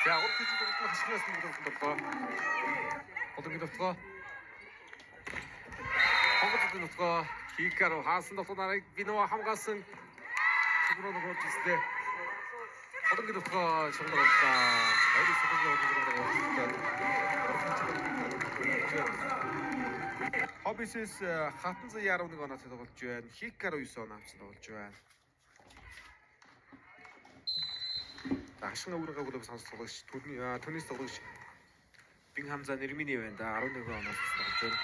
За урд хэсэг тоглолтын хашгираас нь тоглолтоо. Одоогийн тоглолтоо. Хонгоцгийн тоглолтоо Хикаро хаасан тоглолтыг Бинова хамгаалсан. Сигурно голж ирсэн. Одоогийн тоглолтоо шугамлаа. Хоёрын сэтгүүлийн Хоббисээс хатан зэ 11 оноо тоглож байна. Хикаро 9 оноо авсан тоглож байна. Ашин өөрөөгөө глобал сонсогч түүнээс тоглогч Бин Хамза Нэрминий байна да 11 оноос тоглож байна.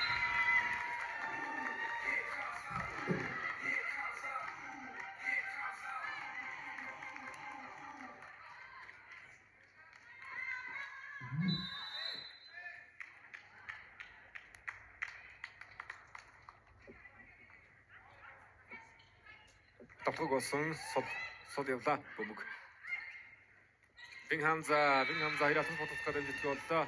Тоглог болсон сод явлаа бөмбөг. Бин Хамза хоёрын фотограф гэдэг боллоо.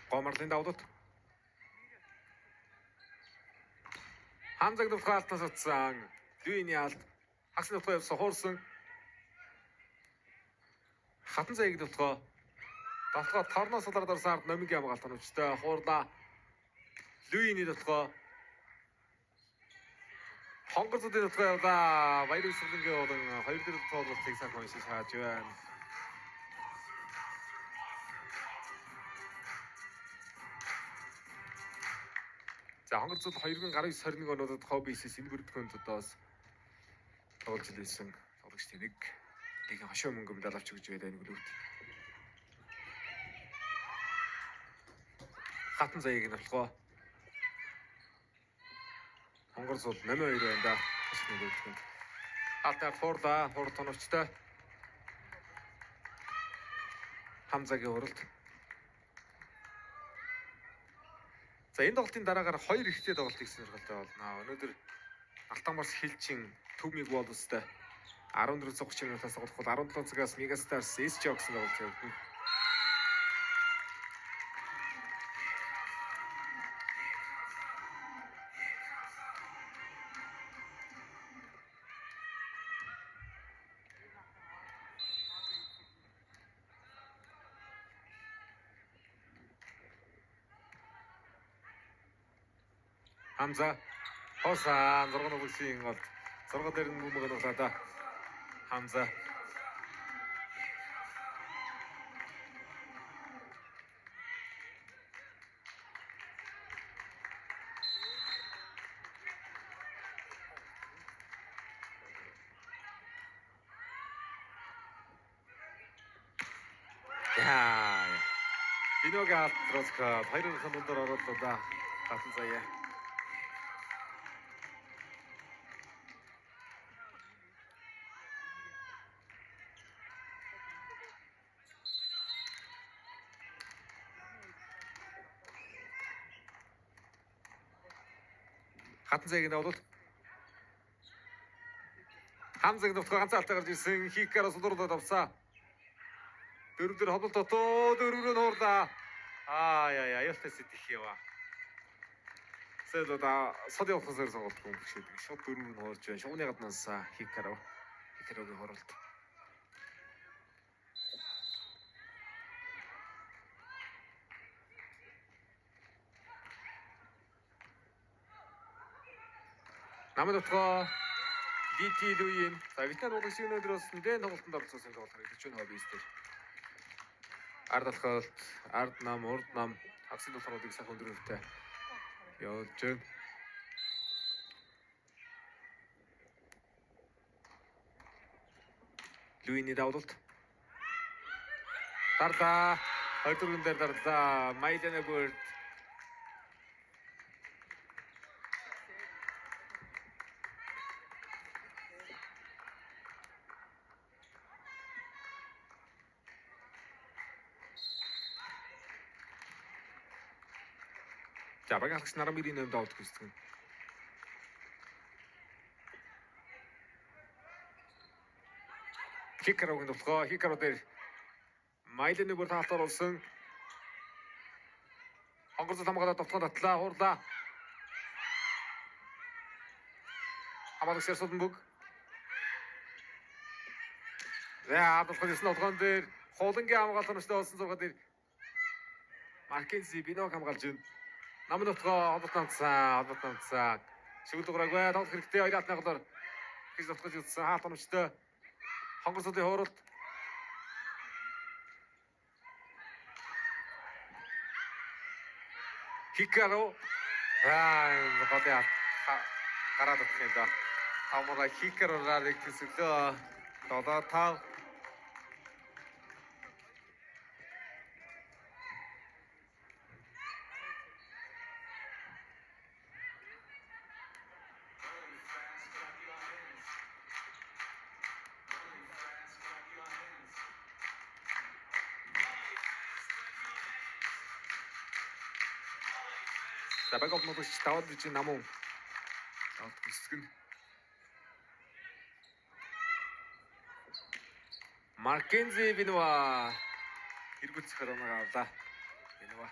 Гомрлын давдууд Хамзаг дутгаалтаас утсан. Лүиний алд. Хагас дутгаа явсан хуурсан. Хатан зайг дутгаа. Дутгаа торноос улаад орсон ард номигийн хамгаалт нүчтэй хуурлаа. Лүиний дутгаа. Хонгоцгийн дутгаа явлаа. Баяр үсрэлэнгийн болон 2 дэх тоглолтыг сайхан уншиж хааж байна. За хонгоцод 2019-21 онуудад Хоббисээс энэ бүрдгөөнд одоос тоглож ирсэн тоглогч нэг хошоо мөнгө медаль авч өгч байдаг нэг үлүүт. Хатан заяг нь болохоо. Хонгоц бол 8-2 байна да. Алтаа фор тоновчтой. Хамзагийн уралд. За энэ тоглолтын дараагаар 2 ихтэй тоглолт хийсэн сонирхолтой болно. Өнөөдөр Алтанбарс Хилчин Төмиг Волстой 14:30 минутаас тоглох бол 17 цагаас Megastars SJ гэсэн тоглолт явагдана. Хамза Хосан 6 нүгсийн гол 6 дээр нь бөмбөг нуглаа. Хамза Бинога троска 2-ын дундор оруулаа да. Хатан заяа. Хатан заягийн давлууд Хамзаг дутгаа ганц алтаа гарч ирсэн. Хикаро сулруулаад авсаа. Дөрөвдөр хоолол дотоо дөрөврөө нуурлаа. Аюултай сэтгэх ява. Сэдода сод явахсаар сонголт гомбшээдэг. Шууд дөрөврөө нуурж байна. Шугны гаднаас Хикарогийн хоролт. Намайг дутгаа DT Луин. За Вьетнам улс шиг өнөөдрөөс нэгэн тоглолтод оролцсон тоглох гэж байна Хоббис дээр. Ард алхалт, ард нам, урд нам хагсын тоглолтыг сайхан өдрөөртэй явуулж байна. Луиний давлалт. Дарлаа. 24 дээр дарлаа. Майлны бүрд. За багаас наран мөрийн нэмд авдаг гэсэн. Хикарогийн тоглоо. Хикаро дээр Майлны бүр таалтаар болсон. Хонгорцол хамгаалаад тоглоод татлаа. Хуурлаа. Хамаалагч Сулбүг. За авдалхын тоглоом дээр хуулангийн хамгаалалттай болсон зургаа дээр Маккензи Бинок хамгаалж байна. Намын нутгаа холбогдсон. Шигэл дугаараа тоглох хэрэгтэй. Хоёр атны голоор хийж тоглож үзсэн. Хаалт онцтой. Хонгорцолын хууралт. Хикаро. Голыг гараад өгөх юм да. Хамаараа Хикарораар ихсэлөө. 7-5. За багов модч тавд чи намуу. Тавд гисгэн. Маккензи Бинова эргүүлцэх хөрөмөр авлаа. Бинова.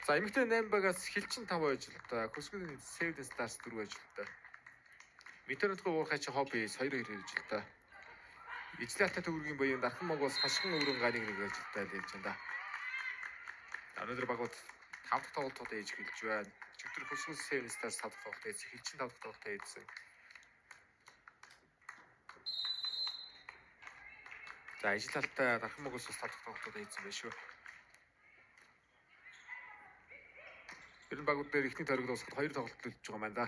За эмэгтэй 8 багаас хилчин 5 байж л та. Хөсгөний Save the Stars 4 байж л та. Метротгүй уурхай чи хобби 2-2 хийж л та. Ижлээ хата төгөргийн боён дархан могоос хашгин өврөн ганыг нэг байж л та гэж байна да. Өнөөдөр багууд 5 дахь тоглолтууд ээж хэлж байна. Чигтэр хөсгөн Save the Stars 5 дахь тоглолт ээж хилчин 5 дахь тоглолт ээжсэн. За ижил талтай дархан могоос 5 дахь тоглолтууд ээжсэн байх шүү. Ер нь багууд дээр ихний тойрог дуусахад 2 тоглолт төлж байгаа юм байна да.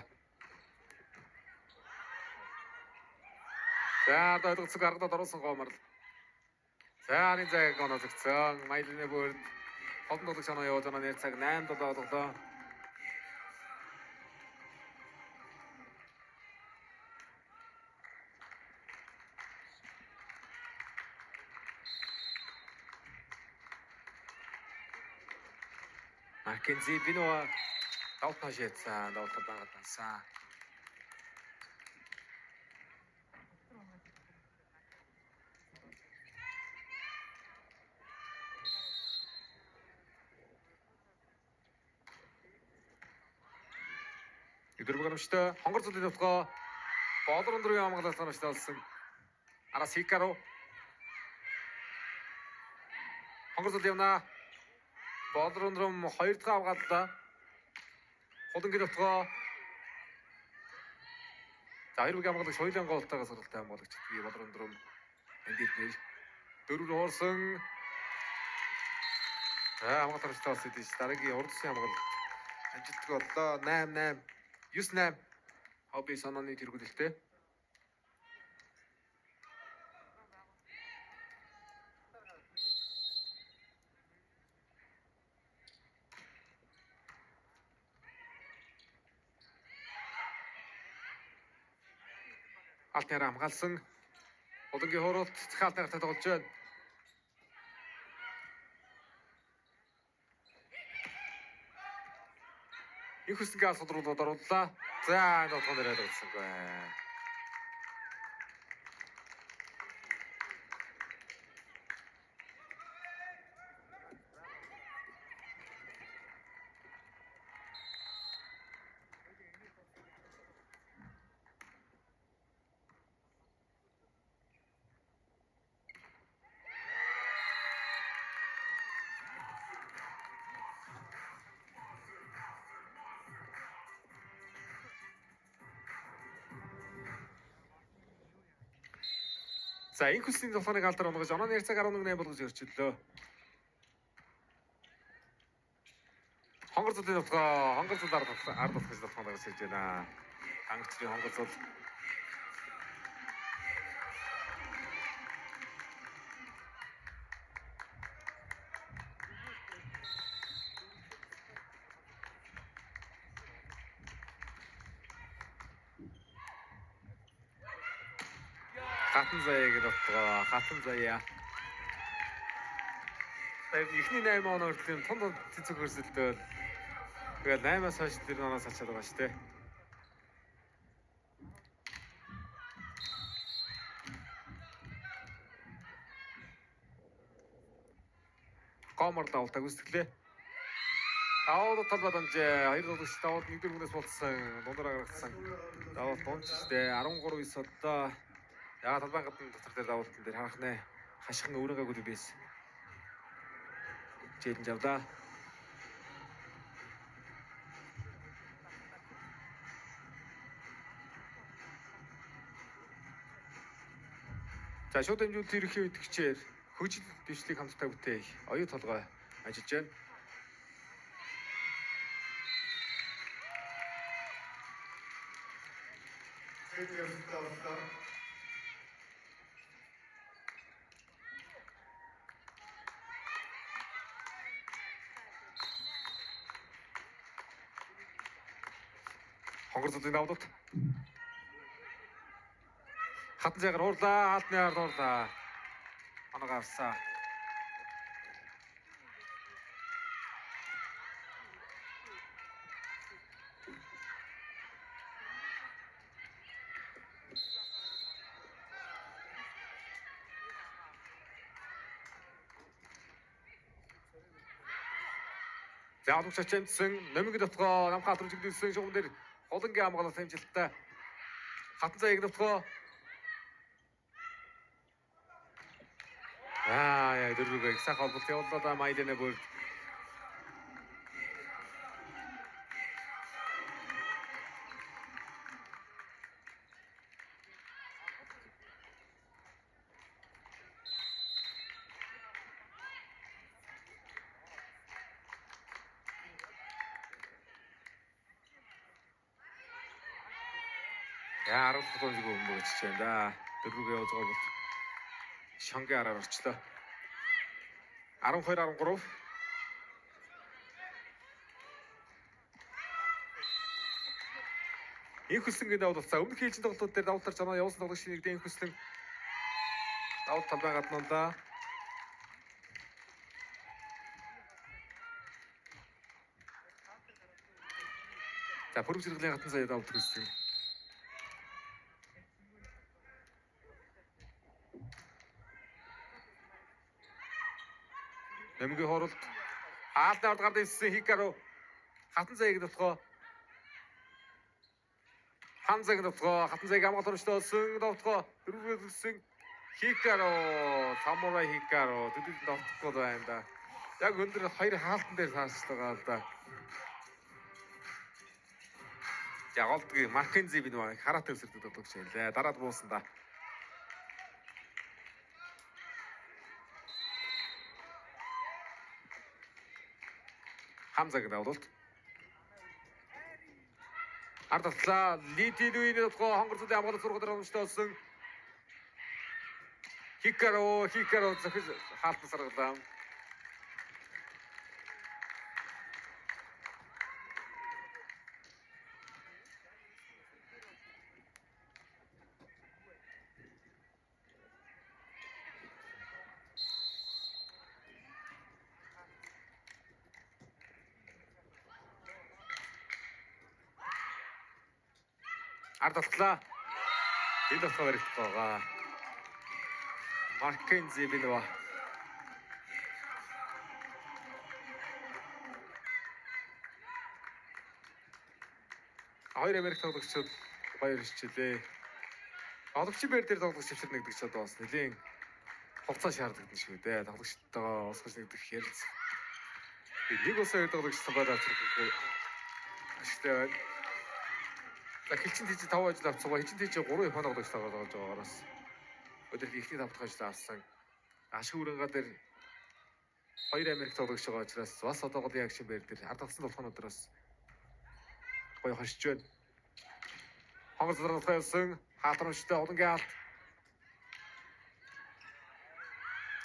За дөрөвцөг аргадад оруулсан гоомор. За энэ цаг гонозгцсан. Майлны бүрд холбон тоглох санаа явуулж байгаа нэр цаг 8-7 боллоо. Маккензи Бинова давтаашээцсан. Давтал багтаасан. Өдөр бүгэмжтэй хонгор цолын нутгаа боолор өндрийн хамгаалалт санаачтай болсон. Араас Хикаро. Хонгор цол явна. Боолор өндрөм 2 дахь хамгааллаа. Хулангийн нутгаа. За хоёр бүгийн хамгаалагч хоёулын голтойгоо суралтай хамгаалагч би боолор өндрөм эндийд нэр 4 хуурсан. Хамгаалагчтай болсон тийм дараагийн урдсын хамгаалалт амжилттай боллоо. 8-8 9-8 хобби санааны тэргүүлэлтэй. Алтнараа хамгаалсан. Хулангийн хууралт цахаалт нартай тоглож байна. Их хүсэнгээ асуудруулаад орууллаа. За энэ болгон дээр ажилласангүй. За энэ хүслийн тоглоомыг алдар онгож онооны ярьцаг 11-8 болгож өрчлөө. Хонгор Хонгорцолын нутгаа хонгорцол ард болох гэж нутгаа гэж хэлж байна. Ангичрын хонгорцол. Хатан заяа гэж нутгаа хатан заяа. Эхний 8 оноор тийм тунд цэцэг хөрсөлдөөл. Тэгээд 8-аас хойш тэр оноос ачаад байгаа шүү дээ. Гомор давтаг үсгэлээ. Даваад талбад амжээ 2 тоглогч даваад 1-р хүнээс болцсон. Дундаараа гаргасан. Даваад дундчтэй 13-9 одоо яа талбайн гадна дотор дээр даваалтан дээр харах нэ. Хашхан өөрөнгөө бийс. Жидэн жавда. За шууд хэмжүүлэлт ерөнхий үдгчээр хөгжил дэвшлиг хамтдаа бүтээх оюу толгой ажиллаж байна. Хонгорцолын давдалт. Хатан зайгаар хуурлаа, хаалтны ард хуурлаа. Оноогоо авсаа. Заавал чамдсан номиг дотгоо намхаа турж гидсэн шугам дээр холонгийн амгалах хэмжилттэй. Хатан зайг дотгоо яа дөрвөг их сайхан холболт явууллаа Майдэнэ бүр. Яа 10 секунд өмнө очиж байна да. Дөрвөг явуулж байгаа бол шангийн араар орчлоо. 12-13. Инх хөслөнгийн давуулцаа. Өмнөх хийлжин тоглолтууд дээр давуултаар жанаа явуулсан тоглогч нэг дэн хөслөн давуулт талбай гаднаа. За пүрэв зэрэглэлийн хатан сая давуулт хөслөн. Нэмгийн хооролт хаалтны ард гард ирсэн Хикаро хатан зайг дотгоо хатан зайг амгалт өршөлтөөсөн довтгоо дөрвөлсөн Хикаро самурай Хикаро төдөлд довтгоо байна да. Яг өндөр хоёр хаалтан дээр таарч байгаа л да. Яг олдгийн Маккензи бид нэг хараатай өсөрдөд тоглож байлаа. Дараад буусан да. Хамзаг давуулт. Ардатлаа Литидуины дотгоо хонгорцолын амгалт сургууль оромжтой болсон. Хикаро захиж хаалтан саргалаа. Ардатлаа энэ дотгоо баригдах байгаа. Маккензи бинва. Хоёр Америк тоглогчид баяр хичээлээ. Оловчин бэр дээр тоглогч хөвчд нэгдэг ч одоо бас нэлийн хугацаа шаарддаг нь шүү дээ. Тоглогчтойгоо уулзах нэгдэх хэрэг. Нэг ус хоёр тоглогч цугаараа зэрэг ашигтай байна. За хилчин тийч 5 ажил авцгаа. Хилчин тийч 3 Японы тоглогч тоглож байгаараас өдөр ихний 5 дахь ажил авсан. Ашиг үрэнга дээр Хоёр Америк тоглогч байгаа учраас бас одоогоодын акшн бэр дээр ардгалсан толгоонууд бас гоё хошиж байна. Хонгор зургалтаа явсан хаатрамжтай Улангийн алт.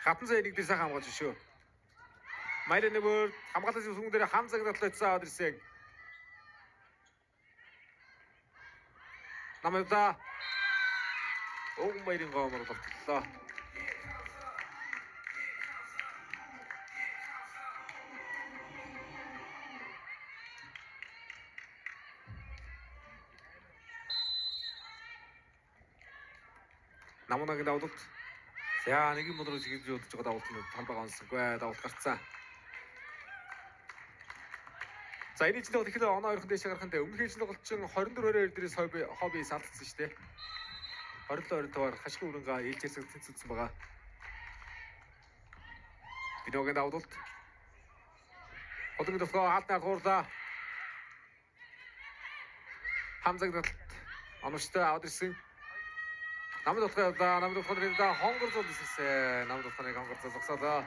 Хатан зэнийг дээр сайхан хамгаалж шүү. Майрын нэмэр хамгаалалтын сүмэн дээр хам загнадлаа цаа аваад ирсэн. Намайда Майрын гоомор болтлоо. Намунагийн давлт. За нэг юм болоо чиглэж удаж байгаа давлт нь талбайг онсонгүй давлт гарцсан. За энэ чинь бол ихлэ оноо ойрхон дэше гарахын өмнөх ээлжийн тоглолчин 24-22 дээрээс хобби салдсан шүү дээ. 27-20 дугаар хашиг өрөнгө ээлжээс тэнцүүлсэн байгаа. Биногийн давлт. Одоогийн төвхөө хаалтнаар хуурлаа. Хамзаг давлт оноштой аваад ирсэн. Намд утгаа явлаа. Намд утганы да хонгор зул эсэрсэн. Намд утганы хонгор зул зогсоолоо.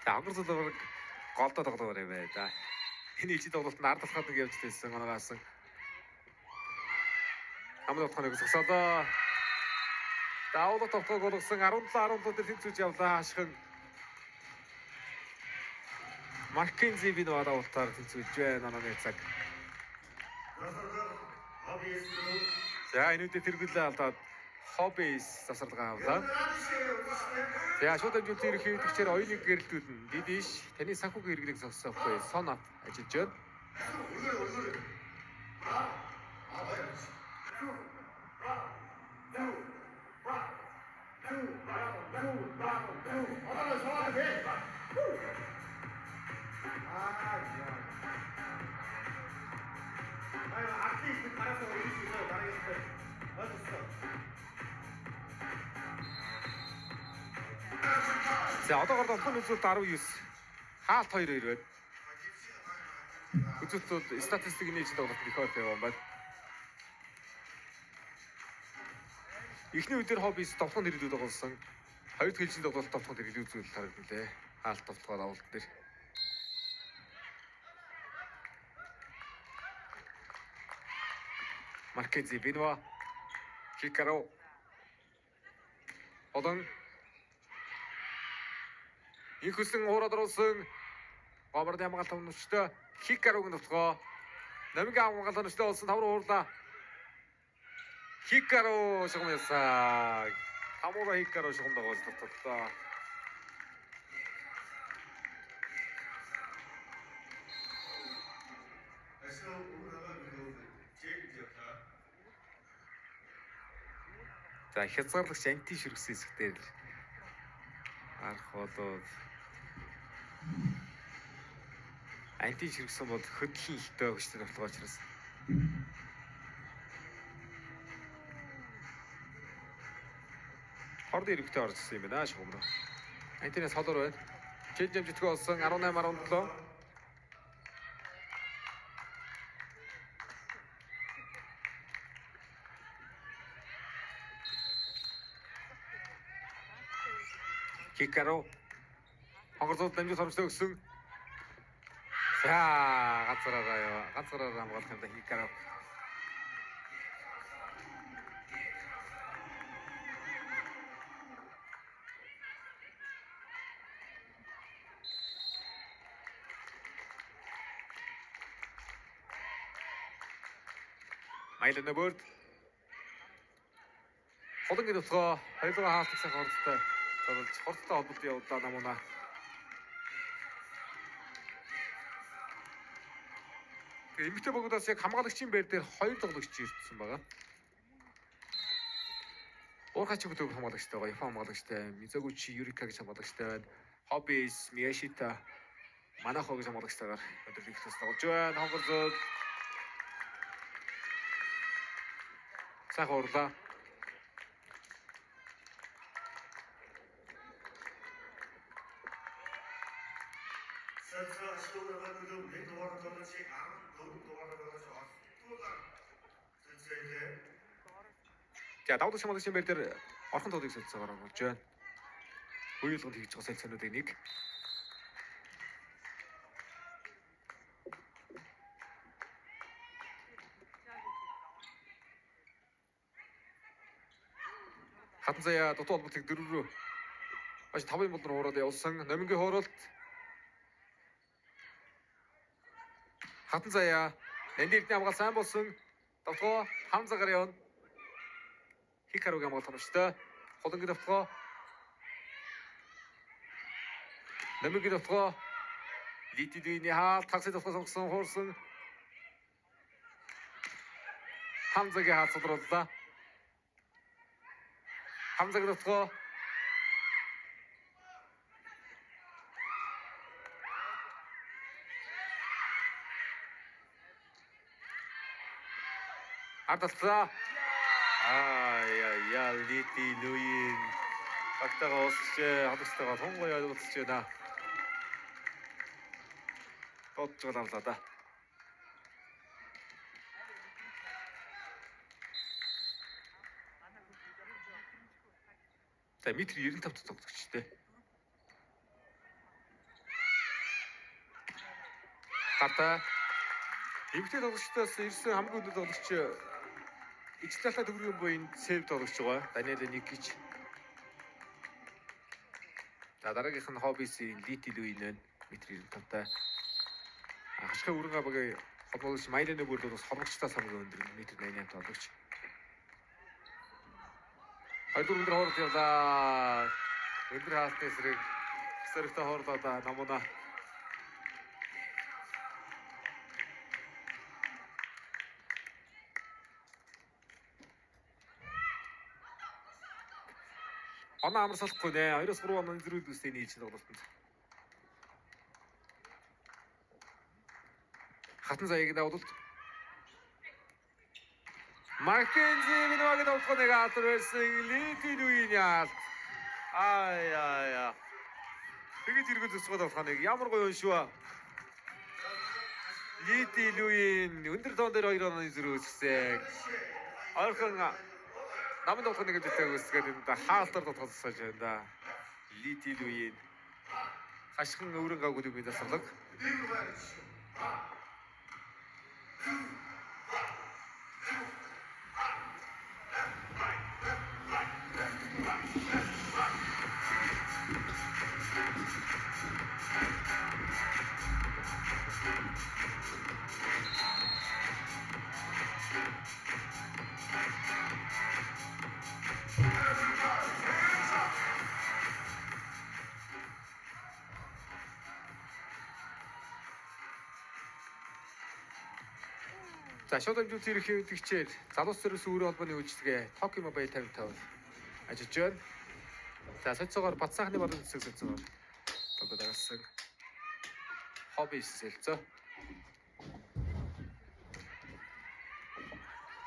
Хонгор зул голдоо тоглоомор юм байна да. Энэ ичид тоглолт нь ард талхад нэг явж байсан оногаасан. Намд утганы зогсоолоо. Даавал тоглох болгосон 17-17 дээр тэнцвэж явлаа ашигын. Маккензи Вино давтаар тэнцвэж байна онооны цаг. За энэ үедээ тэргүүлээ алдаад хоббис засварлагаа авлаа. За шууд амжилтын ерөнхий идэвхчээр оюуныг гэрэлтүүлнэ. Дидиш таны санхүүгийн хэрэглийг зогсоохгүй сонат ажиллаж байна. За одоогоор тоглоом үзүүлэлт 19. Хаалт 2-2 байна. Үзүүлэлт бол статистикийн нээж тоглолт их ойрхон юм байна. Эхний үедэр хоббис тоглоом нэрэлүүд болсон. Хоёр дахь ээлжийн тоглолт тоглоом нэрэлүүд үзүүлэлт харагдлаа. Хаалт тоглоом авалт дээр. Маркензи Вино Хикаро Одон их хүсэн уураад оруулсан гоморны хамгаалалт өмнөчтэй Хикарогийн төвлөгөө намгийн хамгаалалт өмнөчтэй болсон тавар уурлаа. Хикаро шугам ясаа. Хамуура Хикаро шугам дагуулж тоглолоо. За хязгаарлагч анти ширхсэн хэсгээр л арах болоод анти ширхсэн бол хөдөлгөөн ихтэй өгчтэй тоглох учраас хордын иргэдээ орж ирсэн юм байна шугамраа. Антинаас холоор байна. Чэнж амжилтгүй болсон 18-17. Хикаро хонгорцол дамжуулалт харамстай өгсөн. За ганцаараа хамгаалах юм да Хикаро. Майлна бүрд холонгийн төвхөө хоёулаа хаалтсан хордтой зодолж хордтой холболт явуулаа намуна. Эмэгтэй богдоос яг хамгаалагчийн байр дээр хоёр тоглогч ирсэн байгаа. Уурхач хөтөг хамгаалагчтай байгаа. Япон хамгаалагчтай, Мизогучи Юрика гэж хамгаалагчтай байна. Хоббис Мияшита Манахо гэж хамгаалагчтайгаар өдөр их тус тоглож байна. Хонгор зөд сайхан уурлаа. Сэтгүүл ашиглах гэдэг нь нэг дугаар тоглож 14 дугаар тоглож За давуу шамгалын шимбэр дээр орхон тоодыг солилцоогоор болж байна. Хуйлганд хийж байгаа солилцоонуудыг нэг. Хатан заяа дутуу холбоотыг 4-рүү маш 5-ын болдор хуураад явуулсан. Номингийн хууралт Хатан заяа эндэрний хамгаал сайн болсон. Давтгоо Хамзагаар явна. Хикаруг хамгаалах хамштай. Холонгийн давтгоо Номингийн давтгоо Литидүний хаалт такси давтгоо сонгосон хуурсан. Хамзагийн хаалт содрууллаа. Хамзагийн давтгоо Ардалцаа. Яа Литидүийн багтаага уусч хамтлагтайгаа сонгоо явуулж байна. Бодж байгаа да. За метр 95 тоглогчтой. Хата эмэгтэй тоглогчдоос ирсэн хамгийн өндөр тоглогч Ижлалта төгрөгийн буйн сэв тоглогч байгаа. Даниэл Никич. За дараагийнх нь хоббисын Литидүийн байна. Метр 95-тай. Хашхаа өргөн багийн холбогч Майляны бүрд бас холбогчтаас хамгийн өндөр метр 88 тоглогч. Хайдур өндөр хоорол явлаа. Өндөр хаалтны эсрэг сэрэгтэй хоорлоо да намуна. Оноо амар салахгүй нэ. 2-3 оноо зэрэг үстэй нийлж тоглолтод. Хатан заяаг давуулт. Маккензи минь давуулт нэг атар байсан Литидүийн яал. Яа. Тэгэж иргэн зүсгээд болох нэг ямар гоё шүү. Литидүийн өндөр тоон дээр 2 оноо зэрэг үссэн. Ойрхон намын тоглох нэг зүйлтэй үсгээд энэ хаалтар тоглосож байна да. Литидүийн хашгин өврөн гагуудыг би засарлаг. За шууд амжилт ирэх хэвдэгчээр залуус зэрэг сүүрийн холбооны үйлчлэгээ Tokyo Mobile 55 ажиллаж байна. За соцоогоор Батсанхны болон цэцэг соцоогоор тогтоогдсон. Хобби солилцоо.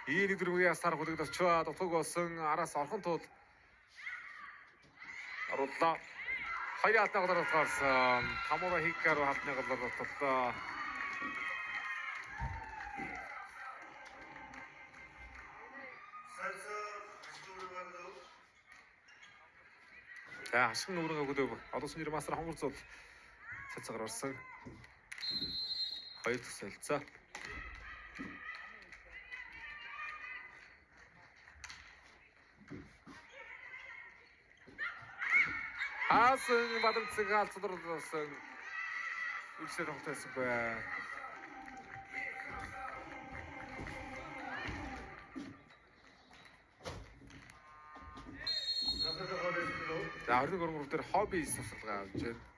Ийм дөрвийн асар хүлэгд очваа дутууг болсон араас орхон тул орууллаа. Хоёрын хатны голоор гарсан. Тамура Хикару хатны голоор тотлоо. За ашигн өргөн өгдөв. Одоосын нэр масар хонгор зул цацгаар орсон. Хоёр дахь солилцоо. Хаасан бадамцэг хаалцруулсан. Үлсээр тогтсон бай. За 23 дээр хобби засалгаа авч байна.